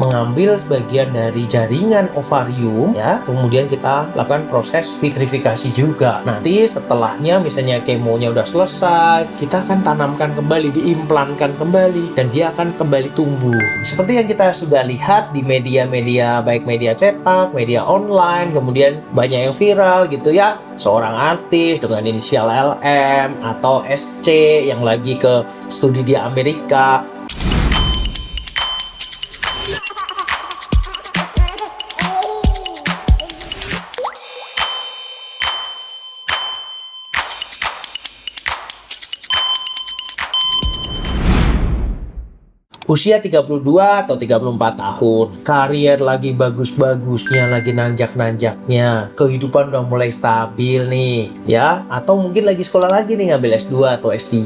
mengambil sebagian dari jaringan ovarium ya, kemudian kita lakukan proses vitrifikasi juga. Nanti setelahnya misalnya kemonya udah selesai, kita akan tanamkan kembali, diimplankan kembali, dan dia akan kembali tumbuh. Seperti yang kita sudah lihat di media-media, baik media cetak, media online, kemudian banyak yang viral gitu ya, seorang artis dengan inisial LM atau SC yang lagi ke studi di Amerika. Usia 32 atau 34 tahun, karier lagi bagus-bagusnya, lagi nanjak-nanjaknya, kehidupan udah mulai stabil nih, ya, atau mungkin lagi sekolah lagi nih, ngambil S2 atau S3,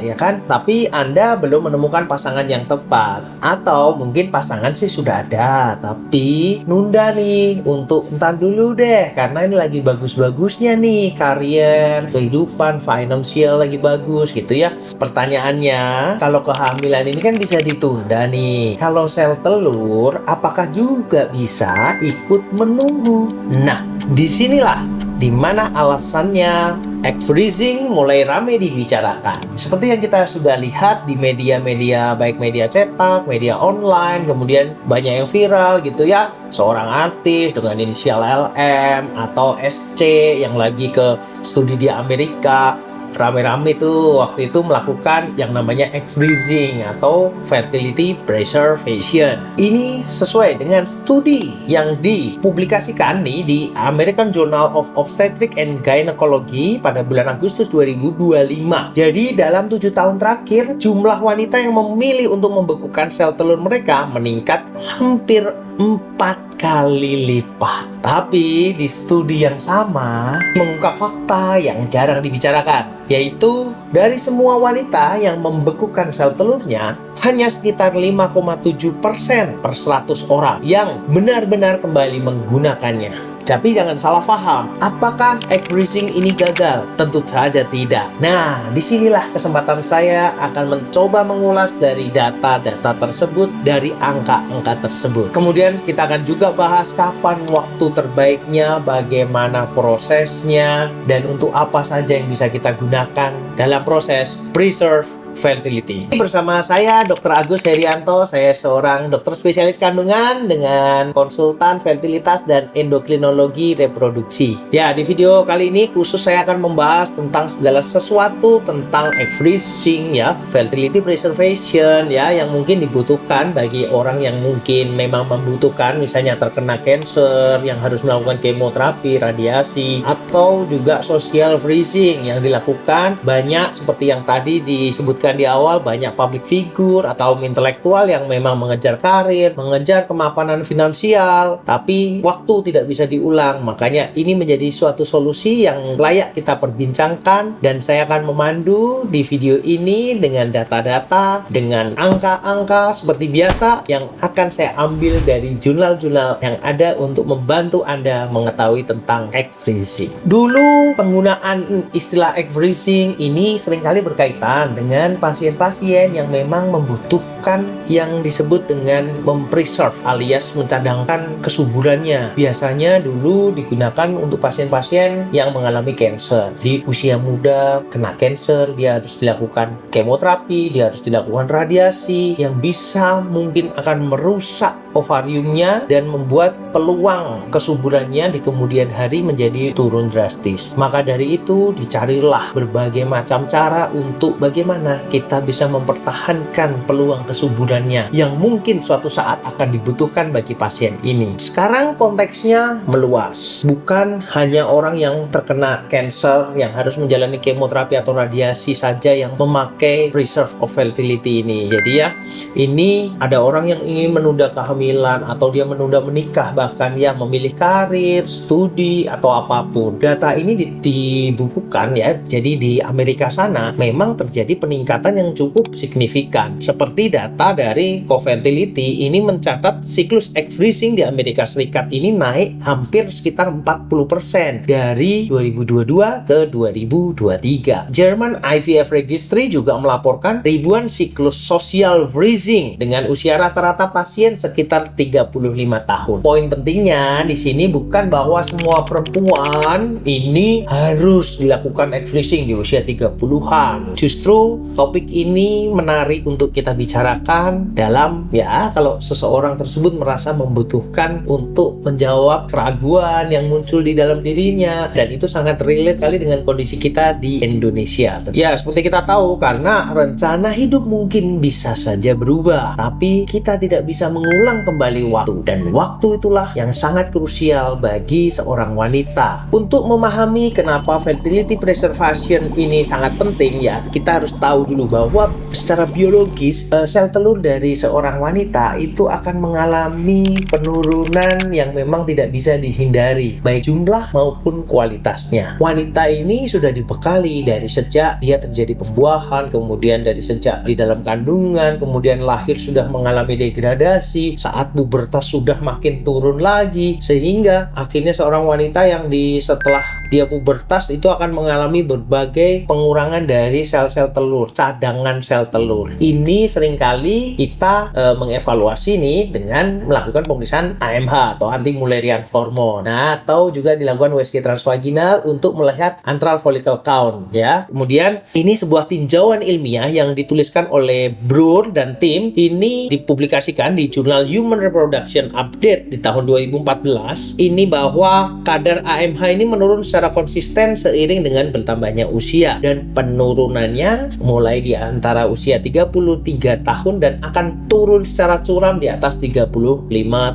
ya kan? Tapi Anda belum menemukan pasangan yang tepat, atau mungkin pasangan sih sudah ada, tapi nunda nih untuk entar dulu deh, karena ini lagi bagus-bagusnya nih, karier, kehidupan, financial lagi bagus gitu ya. Pertanyaannya, kalau kehamilan ini kan bisa ditunda nih. Kalau sel telur, apakah juga bisa ikut menunggu? Nah, disinilah dimana alasannya egg freezing mulai ramai dibicarakan. Seperti yang kita sudah lihat di media-media, baik media cetak, media online, kemudian banyak yang viral gitu ya, seorang artis dengan inisial LM atau SC yang lagi ke studi di Amerika, rame-rame tuh waktu itu melakukan yang namanya egg freezing atau fertility preservation. Ini sesuai dengan studi yang dipublikasikan nih di American Journal of Obstetrics and Gynecology pada bulan Agustus 2025. Jadi dalam 7 tahun terakhir, jumlah wanita yang memilih untuk membekukan sel telur mereka meningkat hampir 4 kali lipat. Tapi di studi yang sama mengungkap fakta yang jarang dibicarakan, yaitu dari semua wanita yang membekukan sel telurnya, hanya sekitar 5,7% per 100 orang yang benar-benar kembali menggunakannya. Tapi jangan salah paham, apakah egg freezing ini gagal? Tentu saja tidak. Nah, disinilah kesempatan saya akan mencoba mengulas dari data-data tersebut, dari angka-angka tersebut. Kemudian kita akan juga bahas kapan waktu terbaiknya, bagaimana prosesnya, dan untuk apa saja yang bisa kita gunakan dalam proses preserve fertility. Bersama saya Dr. Agus Herianto, saya seorang dokter spesialis kandungan dengan konsultan fertilitas dan endokrinologi reproduksi. Ya, di video kali ini khusus saya akan membahas tentang segala sesuatu tentang egg freezing ya, fertility preservation ya, yang mungkin dibutuhkan bagi orang yang mungkin memang membutuhkan, misalnya terkena cancer yang harus melakukan kemoterapi, radiasi, atau juga social freezing yang dilakukan banyak seperti yang tadi disebut di awal, banyak public figure atau intelektual yang memang mengejar karir, mengejar kemapanan finansial, tapi waktu tidak bisa diulang. Makanya ini menjadi suatu solusi yang layak kita perbincangkan, dan saya akan memandu di video ini dengan data-data, dengan angka-angka seperti biasa yang akan saya ambil dari jurnal-jurnal yang ada untuk membantu Anda mengetahui tentang egg freezing. Dulu penggunaan istilah egg freezing ini seringkali berkaitan dengan pasien-pasien yang memang membutuhkan yang disebut dengan mempreserve alias mencadangkan kesuburannya. Biasanya dulu digunakan untuk pasien-pasien yang mengalami cancer. Di usia muda kena cancer, dia harus dilakukan kemoterapi, dia harus dilakukan radiasi yang bisa mungkin akan merusak ovariumnya dan membuat peluang kesuburannya di kemudian hari menjadi turun drastis. Maka dari itu dicarilah berbagai macam cara untuk bagaimana kita bisa mempertahankan peluang kesuburannya yang mungkin suatu saat akan dibutuhkan bagi pasien ini. Sekarang konteksnya meluas, bukan hanya orang yang terkena cancer yang harus menjalani kemoterapi atau radiasi saja yang memakai preserve of fertility ini. Jadi ya, ini ada orang yang ingin menunda kehamilan atau dia menunda menikah, bahkan ya memilih karir, studi atau apapun. Data ini dibukukan ya. Jadi di Amerika sana memang terjadi peningkatan yang cukup signifikan. Seperti data dari Co-Fertility ini mencatat siklus egg freezing di Amerika Serikat ini naik hampir sekitar 40% dari 2022 ke 2023. German IVF Registry juga melaporkan ribuan siklus social freezing dengan usia rata-rata pasien sekitar sekitar 35 tahun. Poin pentingnya di sini bukan bahwa semua perempuan ini harus dilakukan egg freezing di usia 30-an. Justru topik ini menarik untuk kita bicarakan dalam kalau seseorang tersebut merasa membutuhkan untuk menjawab keraguan yang muncul di dalam dirinya, dan itu sangat relate sekali dengan kondisi kita di Indonesia. Ya, seperti kita tahu, karena rencana hidup mungkin bisa saja berubah, tapi kita tidak bisa mengulang kembali waktu, dan waktu itulah yang sangat krusial bagi seorang wanita. Untuk memahami kenapa fertility preservation ini sangat penting, kita harus tahu dulu bahwa secara biologis sel telur dari seorang wanita itu akan mengalami penurunan yang memang tidak bisa dihindari, baik jumlah maupun kualitasnya. Wanita ini sudah dibekali dari sejak dia terjadi pembuahan, kemudian dari sejak di dalam kandungan, kemudian lahir sudah mengalami degradasi, saat pubertas sudah makin turun lagi, sehingga akhirnya seorang wanita yang setelah dia pubertas itu akan mengalami berbagai pengurangan dari sel-sel telur, cadangan sel telur. Ini seringkali kita mengevaluasi nih dengan melakukan pemeriksaan AMH atau anti Mullerian hormone. Nah, atau juga dilakukan USG transvaginal untuk melihat antral follicle count Kemudian ini sebuah tinjauan ilmiah yang dituliskan oleh Brewer dan tim. Ini dipublikasikan di jurnal Human Reproduction Update di tahun 2014. Ini bahwa kadar AMH ini menurun secara konsisten seiring dengan bertambahnya usia, dan penurunannya mulai di antara usia 33 tahun dan akan turun secara curam di atas 35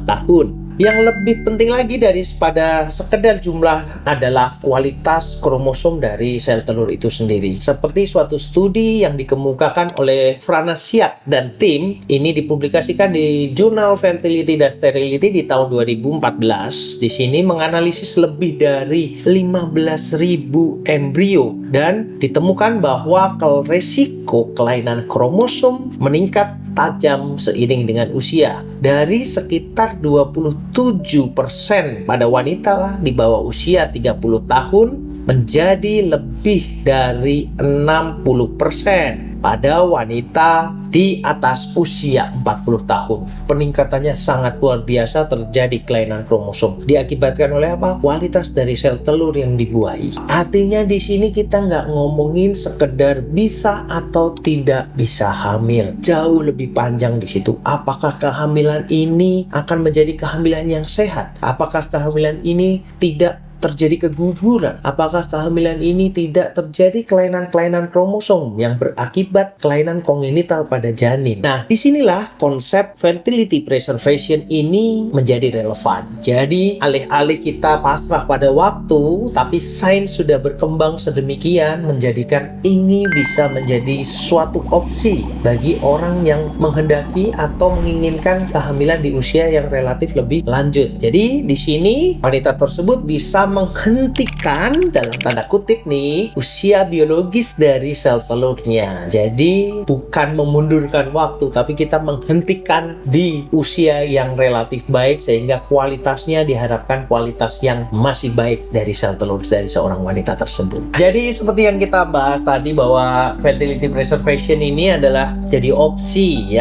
tahun. Yang lebih penting lagi daripada sekedar jumlah adalah kualitas kromosom dari sel telur itu sendiri. Seperti suatu studi yang dikemukakan oleh Franasiak dan tim, ini dipublikasikan di Jurnal Fertility dan Sterility di tahun 2014. Di sini menganalisis lebih dari 15.000 embrio dan ditemukan bahwa resiko kelainan kromosom meningkat tajam seiring dengan usia, dari sekitar 27% pada wanita di bawah usia 30 tahun menjadi lebih dari 60% pada wanita di atas usia 40 tahun. Peningkatannya sangat luar biasa, terjadi kelainan kromosom. Diakibatkan oleh apa? Kualitas dari sel telur yang dibuahi. Artinya di sini kita nggak ngomongin sekedar bisa atau tidak bisa hamil. Jauh lebih panjang di situ. Apakah kehamilan ini akan menjadi kehamilan yang sehat? Apakah kehamilan ini tidak terjadi keguguran? Apakah kehamilan ini tidak terjadi kelainan-kelainan kromosom yang berakibat kelainan kongenital pada janin? Nah, disinilah konsep fertility preservation ini menjadi relevan. Jadi, alih-alih kita pasrah pada waktu, tapi sains sudah berkembang sedemikian menjadikan ini bisa menjadi suatu opsi bagi orang yang menghendaki atau menginginkan kehamilan di usia yang relatif lebih lanjut. Jadi, di sini wanita tersebut bisa menghentikan, dalam tanda kutip nih, usia biologis dari sel telurnya. Jadi bukan memundurkan waktu, tapi kita menghentikan di usia yang relatif baik, sehingga kualitasnya diharapkan kualitas yang masih baik dari sel telur dari seorang wanita tersebut. Jadi seperti yang kita bahas tadi, bahwa fertility preservation ini adalah jadi opsi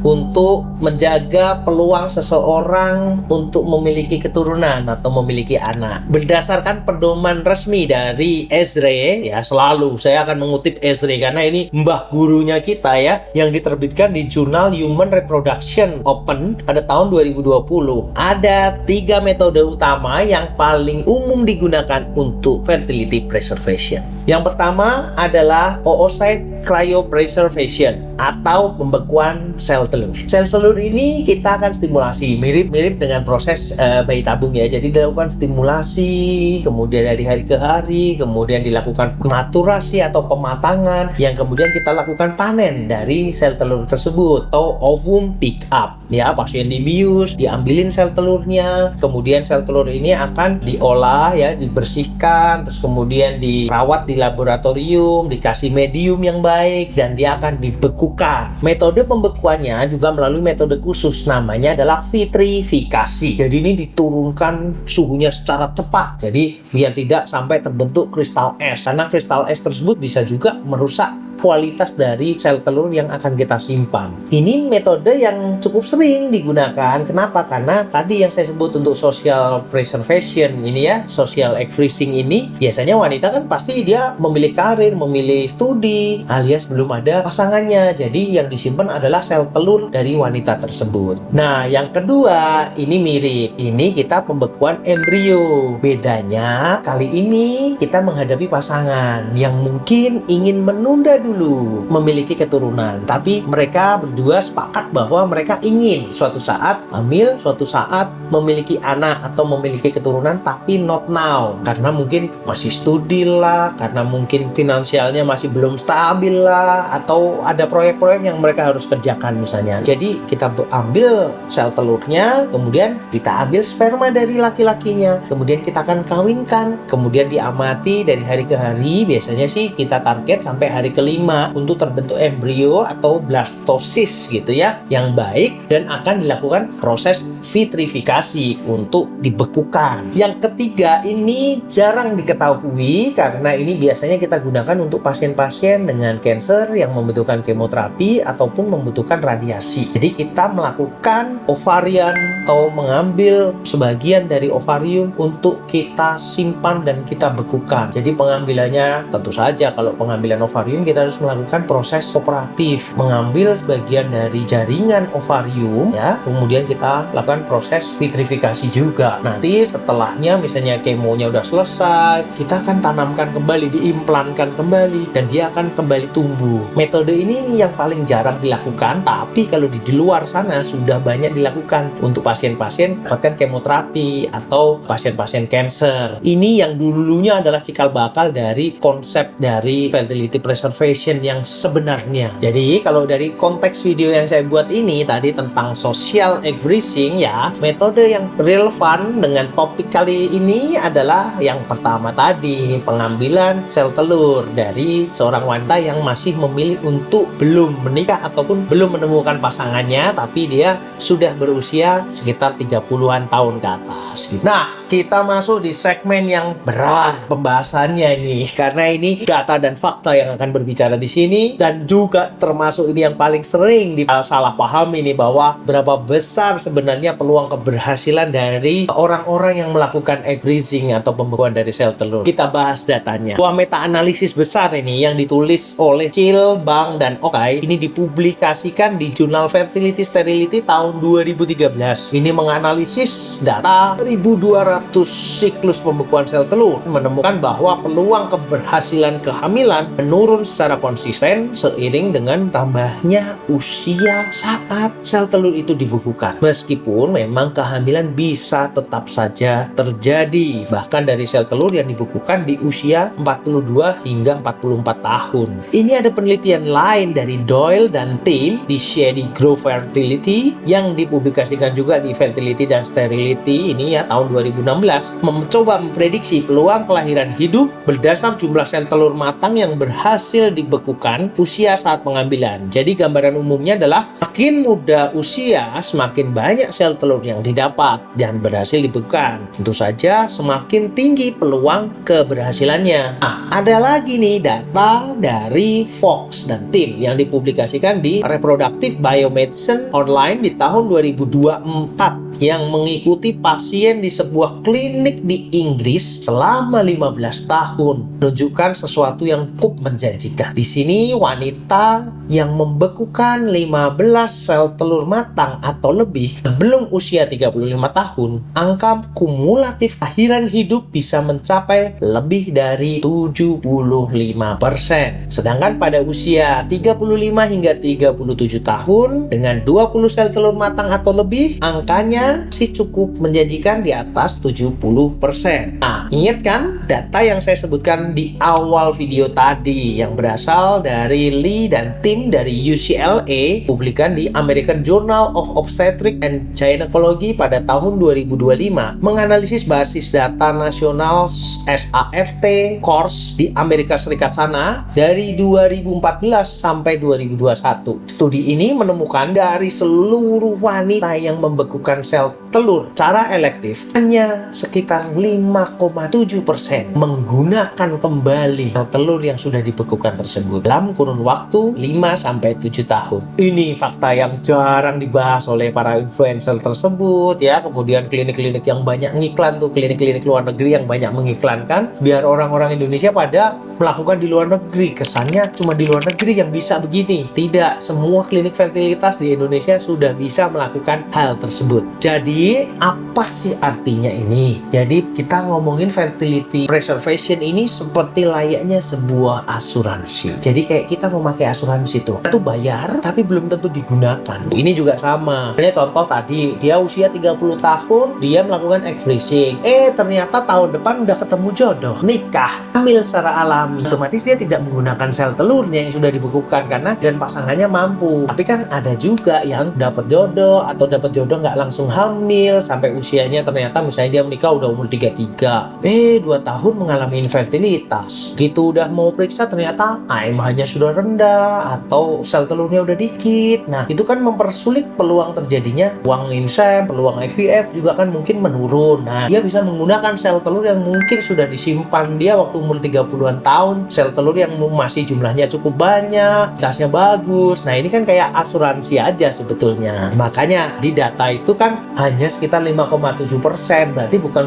untuk menjaga peluang seseorang untuk memiliki keturunan atau memiliki anak. Berdasarkan pedoman resmi dari Esri, selalu saya akan mengutip Esri karena ini mbah gurunya kita yang diterbitkan di jurnal Human Reproduction Open pada tahun 2020. Ada 3 metode utama yang paling umum digunakan untuk fertility preservation. Yang pertama adalah oocyte cryopreservation atau pembekuan sel telur. Sel telur ini kita akan stimulasi mirip-mirip dengan proses bayi tabung Jadi dilakukan stimulasi, kemudian dari hari ke hari, kemudian dilakukan maturasi atau pematangan, yang kemudian kita lakukan panen dari sel telur tersebut atau ovum pick up. Pasien dibius, diambilin sel telurnya, kemudian sel telur ini akan diolah dibersihkan, terus kemudian dirawat di laboratorium, dikasih medium yang baik, dan dia akan dibekukan. Metode pembekuannya juga melalui metode khusus, namanya adalah vitrifikasi. Jadi ini diturunkan suhunya secara cepat, jadi biar tidak sampai terbentuk kristal es, karena kristal es tersebut bisa juga merusak kualitas dari sel telur yang akan kita simpan. Ini metode yang cukup sering digunakan. Kenapa? Karena tadi yang saya sebut untuk social preservation ini ya, social egg freezing ini, biasanya wanita kan pasti dia memilih karir, memilih studi, alias belum ada pasangannya. Jadi yang disimpan adalah sel telur dari wanita tersebut. Nah, yang kedua ini mirip. Ini kita pembekuan embrio. Bedanya kali ini kita menghadapi pasangan yang mungkin ingin menunda dulu memiliki keturunan, tapi mereka berdua sepakat bahwa mereka ingin suatu saat hamil, suatu saat memiliki anak atau memiliki keturunan, tapi not now, karena mungkin masih studi lah, karena mungkin finansialnya masih belum stabil lah, atau ada proyek-proyek yang mereka harus kerjakan misalnya. Jadi kita ambil sel telurnya, kemudian kita ambil sperma dari laki-lakinya, kemudian kita akan kawinkan, kemudian diamati dari hari ke hari. Biasanya sih kita target sampai hari kelima untuk terbentuk embrio atau blastosis gitu ya, yang baik, dan akan dilakukan proses vitrifikasi untuk dibekukan. Yang ketiga ini jarang diketahui karena ini biasanya kita gunakan untuk pasien-pasien dengan kanker yang membutuhkan kemoterapi ataupun membutuhkan radiasi. Jadi kita melakukan ovarian atau mengambil sebagian dari ovarium untuk kita simpan dan kita bekukan. Jadi pengambilannya tentu saja kalau pengambilan ovarium kita harus melakukan proses operatif, mengambil sebagian dari jaringan ovarium ya, kemudian kita lakukan proses vitrifikasi juga. Nanti setelahnya misalnya kemonya udah selesai, kita akan tanamkan kembali, diimplankan kembali, dan dia akan kembali tumbuh. Metode ini yang paling jarang dilakukan, tapi kalau di luar sana sudah banyak dilakukan untuk pasien-pasien mendapatkan kemoterapi atau pasien-pasien kanker. Ini yang dulunya adalah cikal bakal dari konsep dari fertility preservation yang sebenarnya. Jadi kalau dari konteks video yang saya buat ini tadi tentang social egg freezing ya, metode yang relevan dengan topik kali ini adalah yang pertama tadi, pengambilan sel telur dari seorang wanita yang masih memilih untuk belum menikah ataupun belum menemukan pasangannya, tapi dia sudah berusia sekitar 30-an tahun ke atas. Nah, kita masuk di segmen yang berat pembahasannya ini, karena ini data dan fakta yang akan berbicara di sini, dan juga termasuk ini yang paling sering disalahpahami ini, bahwa berapa besar sebenarnya peluang keberhasilan dari orang-orang yang melakukan egg freezing atau pembekuan dari sel telur. Kita bahas datanya. Sebuah meta-analisis besar ini yang ditulis oleh Chil, Bang, dan Okai ini dipublikasikan di Jurnal Fertility Sterility tahun 2013. Ini menganalisis data 1.200 siklus pembekuan sel telur, menemukan bahwa peluang keberhasilan kehamilan menurun secara konsisten seiring dengan tambahnya usia saat sel telur itu dibekukan. Meskipun memang kehamilan bisa tetap saja terjadi, bahkan dari sel telur yang dibekukan di usia 42 hingga 44 tahun. Ini ada penelitian lain dari Doyle dan tim di Shady Grove Fertility yang dipublikasikan juga di Fertility dan Sterility ini ya tahun 2016, mencoba memprediksi peluang kelahiran hidup berdasar jumlah sel telur matang yang berhasil dibekukan usia saat pengambilan. Jadi gambaran umumnya adalah makin muda usia, semakin banyak sel telur yang didapat dan berhasil dibekukan. Tentu saja semakin tinggi peluang keberhasilannya. Nah, ada lagi nih data dari Fox dan tim yang dipublikasikan di Reproductive Biomedicine Online di tahun 2024 yang mengikuti pasien di sebuah klinik di Inggris selama 15 tahun, menunjukkan sesuatu yang cukup menjanjikan. Di sini wanita yang membekukan 15 sel telur matang atau lebih sebelum usia 35 tahun, angka kumulatif akhiran hidup bisa mencapai lebih dari 75%. Sedangkan pada usia 35 hingga 37 tahun dengan 20 sel telur matang atau lebih, angkanya sih cukup menjanjikan di atas 70%. Nah, ingat kan data yang saya sebutkan di awal video tadi yang berasal dari Lee dan tim dari UCLA, publikan di American Journal of Obstetrics and Gynecology pada tahun 2025, menganalisis basis data nasional SART course di Amerika Serikat sana dari 2014 sampai 2021. Studi ini menemukan dari seluruh wanita yang membekukan sel telur secara elektif hanya sekitar 5,7% menggunakan kembali sel telur yang sudah dibekukan tersebut dalam kurun waktu 5-7 tahun. Ini fakta yang jarang dibahas oleh para influencer tersebut ya. Kemudian klinik-klinik yang banyak ngiklan tuh, klinik-klinik luar negeri yang banyak mengiklankan biar orang-orang Indonesia pada melakukan di luar negeri. Kesannya cuma di luar negeri yang bisa begini. Tidak, semua klinik fertilitas di Indonesia sudah bisa melakukan hal tersebut. Jadi apa sih artinya ini? Jadi kita ngomongin fertility preservation ini seperti layaknya sebuah asuransi. Jadi kayak kita memakai asuransi tuh, itu bayar tapi belum tentu digunakan. Ini juga sama. Contoh tadi, dia usia 30 tahun, dia melakukan egg freezing. Ternyata tahun depan udah ketemu jodoh, nikah, hamil secara alami. Otomatis dia tidak menggunakan sel telurnya yang sudah dibekukan karena dan pasangannya mampu. Tapi kan ada juga yang dapat jodoh atau dapat jodoh nggak langsung hamil sampai usianya ternyata misalnya dia menikah udah umur 33. 2 tahun mengalami infertilitas. Gitu udah mau periksa ternyata AMH-nya sudah rendah atau sel telurnya udah dikit. Nah, itu kan mempersulit peluang terjadinya peluang INSEM, peluang IVF juga kan mungkin menurun. Nah, dia bisa menggunakan sel telur yang mungkin sudah disimpan dia waktu umur 30-an tahun, sel telur yang masih jumlahnya cukup banyak, kualitasnya bagus. Nah, ini kan kayak asuransi aja sebetulnya. Makanya di data itu kan hanya sekitar 5,7%.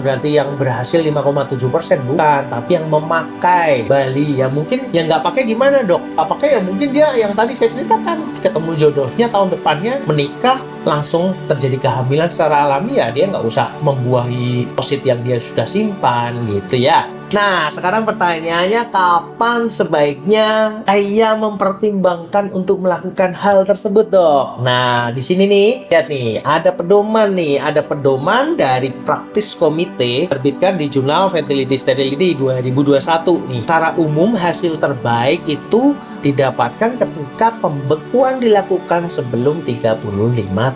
Berarti yang berhasil 5,7% bukan, tapi yang memakai Bali. Ya mungkin yang nggak pakai gimana dok? Apakah ya mungkin dia yang tadi saya ceritakan ketemu jodohnya tahun depannya menikah langsung terjadi kehamilan secara alami, ya dia nggak usah membuahi osit yang dia sudah simpan gitu ya. Nah, sekarang pertanyaannya, kapan sebaiknya saya mempertimbangkan untuk melakukan hal tersebut, dok? Nah, di sini nih, lihat nih, ada pedoman dari Practice Committee terbitkan di Jurnal Fertility Sterility 2021 nih. Secara umum hasil terbaik itu didapatkan ketika pembekuan dilakukan sebelum 35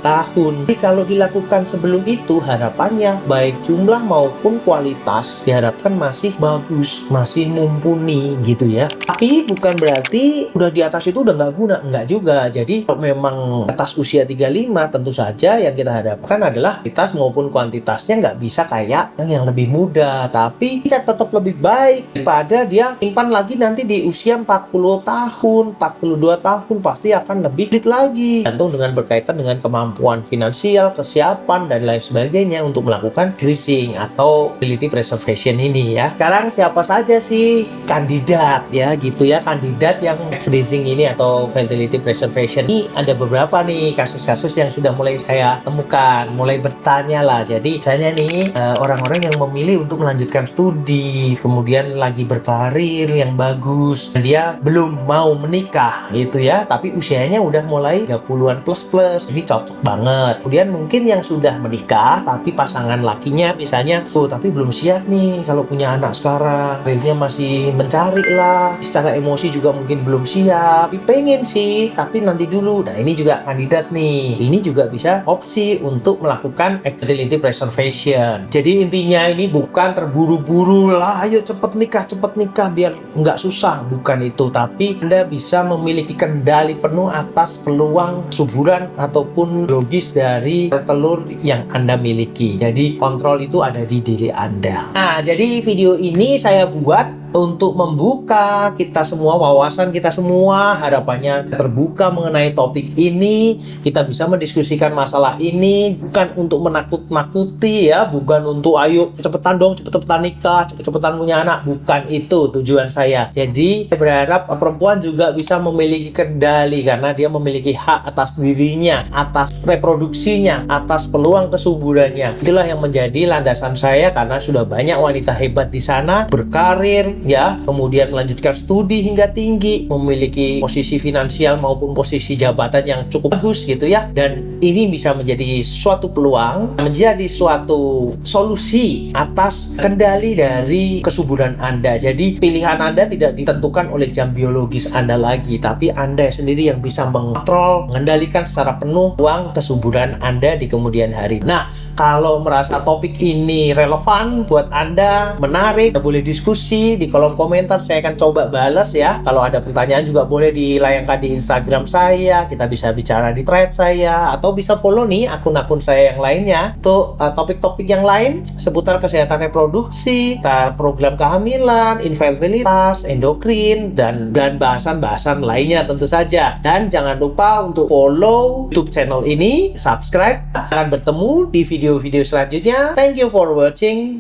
tahun. Jadi kalau dilakukan sebelum itu, harapannya baik jumlah maupun kualitas diharapkan masih bagus, masih mumpuni gitu ya. Tapi bukan berarti udah di atas itu udah nggak guna, nggak juga. Jadi kalau memang atas usia 35, tentu saja yang kita harapkan adalah kualitas maupun kuantitasnya nggak bisa kayak yang lebih muda, tapi kita tetap lebih baik daripada dia simpan lagi nanti di usia 40 tahun, 42 tahun pasti akan lebih sulit lagi. Tentu dengan berkaitan dengan kemampuan finansial, kesiapan dan lain sebagainya untuk melakukan freezing atau fertility preservation ini ya. Sekarang siapa saja sih kandidat ya gitu ya, kandidat yang freezing ini atau fertility preservation ini? Ada beberapa nih kasus-kasus yang sudah mulai saya temukan, mulai bertanya lah. Jadi misalnya nih orang-orang yang memilih untuk melanjutkan studi, kemudian lagi berkarir yang bagus, dan dia belum mau menikah gitu ya, tapi usianya udah mulai 30-an plus. Ini cocok banget. Kemudian mungkin yang sudah menikah tapi pasangan lakinya misalnya tapi belum siap nih kalau punya anak sekarang, karirnya masih mencari lah, secara emosi juga mungkin belum siap, pengen sih tapi nanti dulu. Nah, ini juga kandidat nih. Ini juga bisa opsi untuk melakukan fertility preservation. Jadi intinya ini bukan terburu-buru lah, ayo cepet nikah biar nggak susah, bukan itu. Tapi Anda bisa memiliki kendali penuh atas peluang suburan ataupun logis dari telur yang Anda miliki. Jadi kontrol itu ada di diri Anda. Nah, jadi video ini saya buat untuk membuka kita semua, wawasan kita semua, harapannya terbuka mengenai topik ini. Kita bisa mendiskusikan masalah ini, bukan untuk menakut-nakuti ya, bukan untuk ayo cepetan dong, cepetan nikah, cepetan punya anak, bukan itu tujuan saya. Jadi saya berharap perempuan juga bisa memiliki kendali karena dia memiliki hak atas dirinya, atas reproduksinya, atas peluang kesuburannya. Itulah yang menjadi landasan saya karena sudah banyak wanita hebat di sana berkarir ya, kemudian melanjutkan studi hingga tinggi, memiliki posisi finansial maupun posisi jabatan yang cukup bagus gitu ya, dan ini bisa menjadi suatu peluang, menjadi suatu solusi atas kendali dari kesuburan Anda. Jadi pilihan Anda tidak ditentukan oleh jam biologis Anda lagi, tapi Anda sendiri yang bisa mengontrol, mengendalikan secara penuh peluang kesuburan Anda di kemudian hari. Nah, Kalau merasa topik ini relevan buat Anda, menarik, boleh diskusi di kolom komentar. Saya akan coba balas ya. Kalau ada pertanyaan juga boleh dilayangkan di Instagram saya. Kita bisa bicara di thread saya, atau bisa follow nih akun-akun saya yang lainnya untuk topik-topik yang lain seputar kesehatan reproduksi, program kehamilan, infertilitas, endokrin, dan bahasan-bahasan lainnya tentu saja. Dan jangan lupa untuk follow YouTube channel ini, subscribe. Akan bertemu di video-video selanjutnya. Thank you for watching.